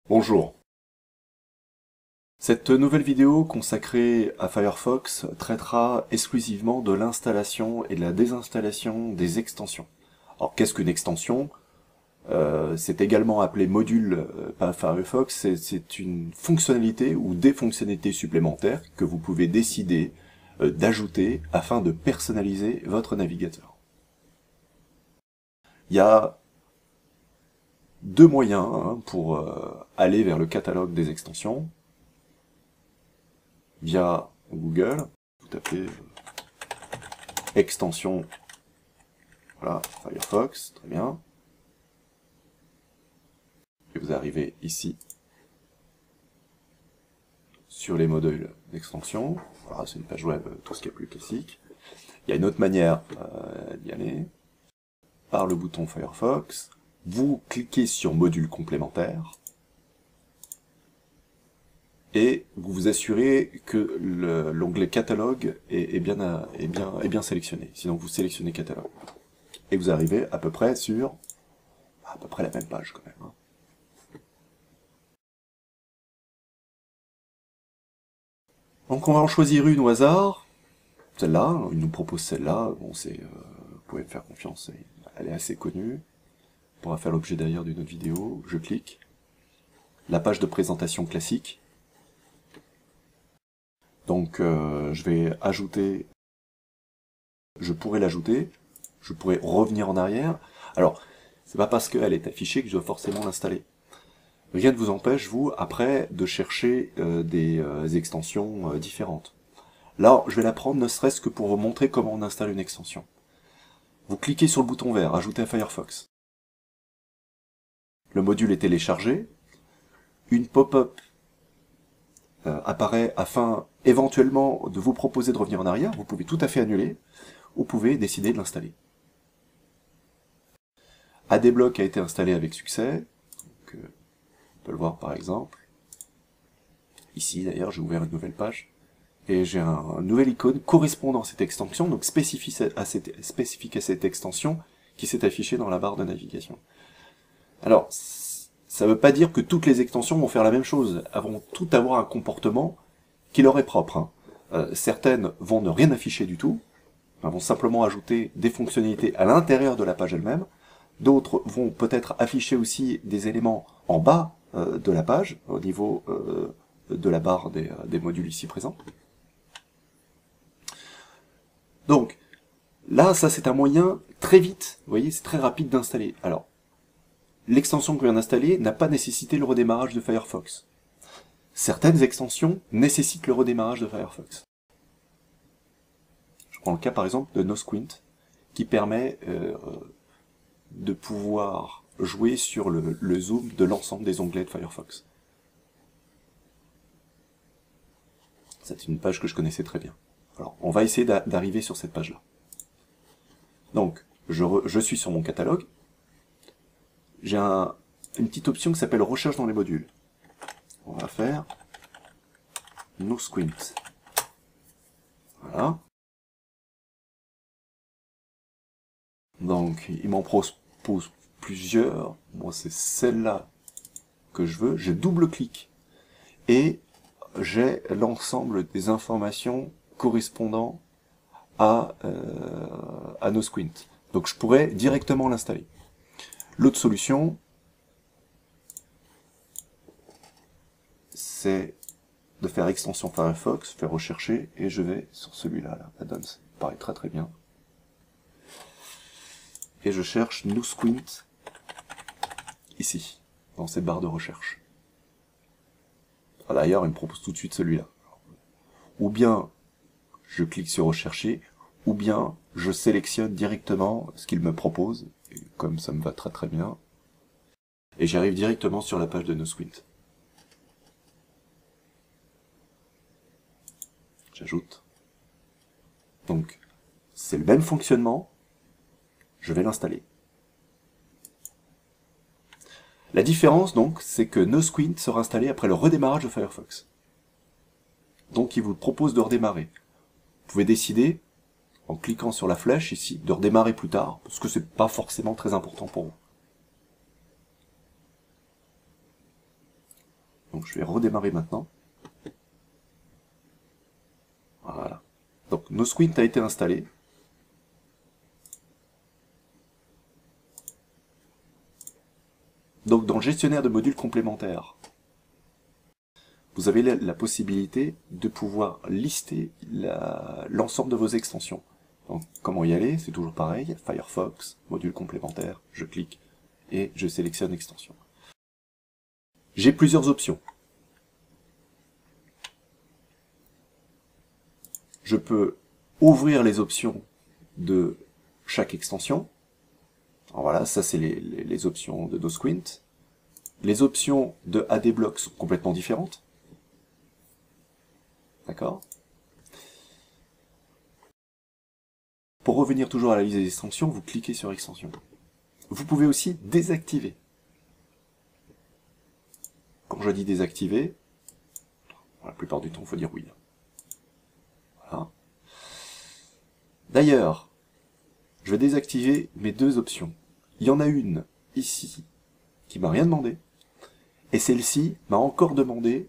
Bonjour. Cette nouvelle vidéo consacrée à Firefox traitera exclusivement de l'installation et de la désinstallation des extensions. Alors qu'est-ce qu'une extension? C'est également appelé module par Firefox, c'est une fonctionnalité ou des fonctionnalités supplémentaires que vous pouvez décider d'ajouter afin de personnaliser votre navigateur. Il y a deux moyens pour aller vers le catalogue des extensions. Via Google, vous tapez extension, voilà, Firefox, très bien. Et vous arrivez ici, sur les modules d'extension. Voilà, c'est une page web, tout ce qui est plus classique. Il y a une autre manière d'y aller, par le bouton Firefox. Vous cliquez sur module complémentaire, et vous vous assurez que l'onglet catalogue est bien sélectionné. Sinon vous sélectionnez catalogue. Et vous arrivez à peu près sur à peu près la même page quand même. Hein. Donc on va en choisir une au hasard. Celle-là, il nous propose celle-là. Bon, vous pouvez me faire confiance, elle est assez connue. On pourra faire l'objet d'ailleurs d'une autre vidéo. Je clique. La page de présentation classique. Donc je vais ajouter, je pourrais l'ajouter, je pourrais revenir en arrière. Alors, c'est pas parce qu'elle est affichée que je dois forcément l'installer. Rien ne vous empêche, vous, après, de chercher des extensions différentes. Là, je vais la prendre ne serait-ce que pour vous montrer comment on installe une extension. Vous cliquez sur le bouton vert, ajouter à Firefox. Le module est téléchargé. Une pop-up apparaît afin éventuellement de vous proposer de revenir en arrière. Vous pouvez tout à fait annuler, ou vous pouvez décider de l'installer. Adblock a été installé avec succès. Donc, on peut le voir par exemple. Ici d'ailleurs, j'ai ouvert une nouvelle page. Et j'ai un nouvel icône correspondant à cette extension, donc spécifique à cette extension qui s'est affichée dans la barre de navigation. Alors, ça ne veut pas dire que toutes les extensions vont faire la même chose. Elles vont toutes avoir un comportement qui leur est propre. Hein. Certaines vont ne rien afficher du tout. Elles vont simplement ajouter des fonctionnalités à l'intérieur de la page elle-même. D'autres vont peut-être afficher aussi des éléments en bas de la page, au niveau de la barre des modules ici présents. Donc, là, ça c'est un moyen très vite, vous voyez, c'est très rapide d'installer. Alors, l'extension que je viens d'installer n'a pas nécessité le redémarrage de Firefox. Certaines extensions nécessitent le redémarrage de Firefox. Je prends le cas par exemple de NoSquint, qui permet de pouvoir jouer sur le zoom de l'ensemble des onglets de Firefox. C'est une page que je connaissais très bien. Alors, on va essayer d'arriver sur cette page-là. Donc, je suis sur mon catalogue. J'ai une petite option qui s'appelle recherche dans les modules. On va faire NoSquint. Voilà. Donc, il m'en propose plusieurs. Moi, c'est celle-là que je veux. Je double-clique. Et j'ai l'ensemble des informations correspondant à NoSquint. Donc, je pourrais directement l'installer. L'autre solution, c'est de faire extension Firefox, faire rechercher, et je vais sur celui-là, là, add-ons, ça paraît très très bien. Et je cherche NoSquint, ici, dans cette barre de recherche. D'ailleurs, il me propose tout de suite celui-là. Ou bien, je clique sur rechercher, ou bien, je sélectionne directement ce qu'il me propose, et comme ça me va très très bien, et j'arrive directement sur la page de NoSquint. J'ajoute. Donc, c'est le même fonctionnement, je vais l'installer. La différence, donc, c'est que NoSquint sera installé après le redémarrage de Firefox. Donc, il vous propose de redémarrer. Vous pouvez décider, en cliquant sur la flèche ici, de redémarrer plus tard, parce que c'est pas forcément très important pour vous. Donc je vais redémarrer maintenant. Voilà. Donc NoSquint a été installé. Donc dans le gestionnaire de modules complémentaires, vous avez la possibilité de pouvoir lister l'ensemble de vos extensions. Donc comment y aller? C'est toujours pareil, Firefox, module complémentaire, je clique et je sélectionne extension. J'ai plusieurs options. Je peux ouvrir les options de chaque extension. Alors voilà, ça c'est les options de NoSquint. Les options de ADBlock sont complètement différentes. D'accord? Pour revenir toujours à la liste des extensions, vous cliquez sur extension. Vous pouvez aussi désactiver. Quand je dis désactiver, la plupart du temps, il faut dire oui. Voilà. D'ailleurs, je vais désactiver mes deux options. Il y en a une ici qui m'a rien demandé, et celle-ci m'a encore demandé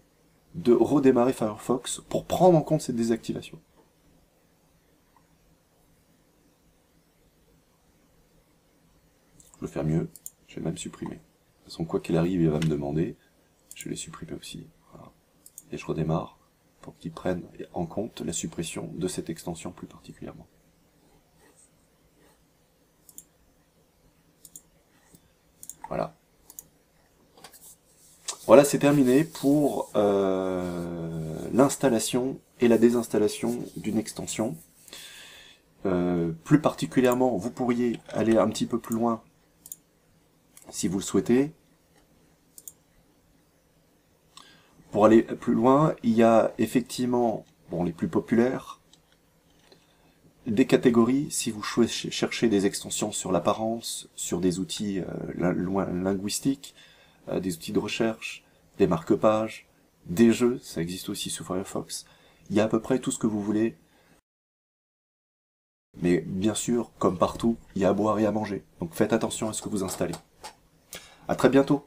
de redémarrer Firefox pour prendre en compte cette désactivation. Je vais faire mieux, je vais même supprimer. De toute façon, quoi qu'il arrive, il va me demander, je vais les supprimer aussi. Voilà. Et je redémarre pour qu'il prenne en compte la suppression de cette extension plus particulièrement. Voilà. Voilà, c'est terminé pour l'installation et la désinstallation d'une extension. Plus particulièrement, vous pourriez aller un petit peu plus loin si vous le souhaitez. Pour aller plus loin, il y a effectivement, bon, les plus populaires, des catégories, si vous cherchez des extensions sur l'apparence, sur des outils linguistiques, des outils de recherche, des marque-pages, des jeux, ça existe aussi sous Firefox. Il y a à peu près tout ce que vous voulez. Mais bien sûr, comme partout, il y a à boire et à manger. Donc faites attention à ce que vous installez. À très bientôt.